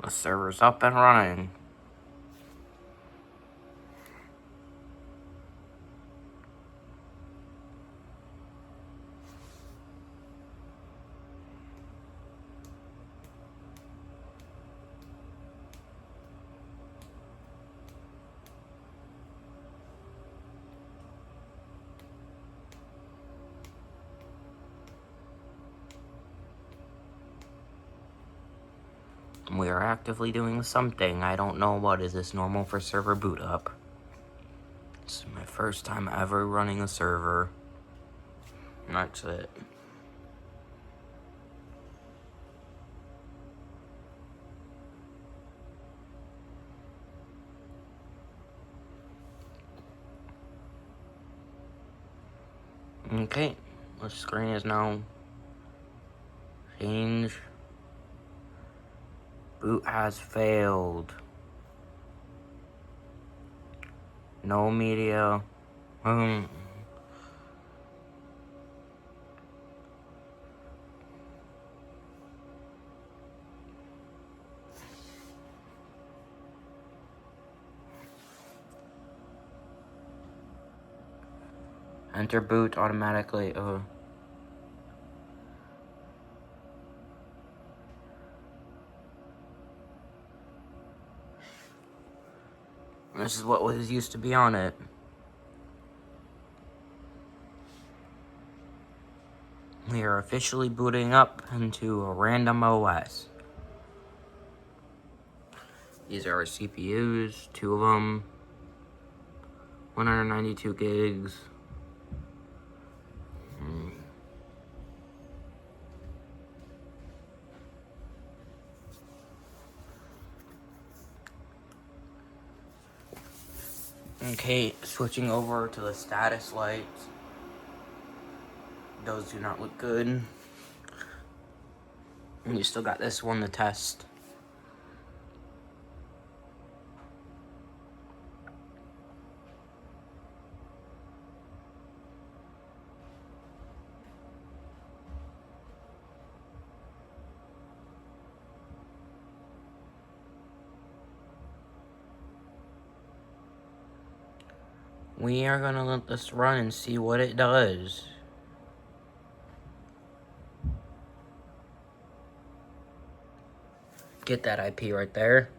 The server's up and running. We are actively doing something. I don't know what. Is this normal for server boot up? This is my first time ever running a server. And that's it. Okay, the screen is now changed. Boot has failed. No media. Enter boot automatically. This is what was used to be on it. We are officially booting up into a random OS. These are our CPUs, 2 of them, 192 gigs. Okay, switching over to the status lights. Those do not look good. And you still got this one to test. We are gonna let this run and see what it does. Get that IP right there.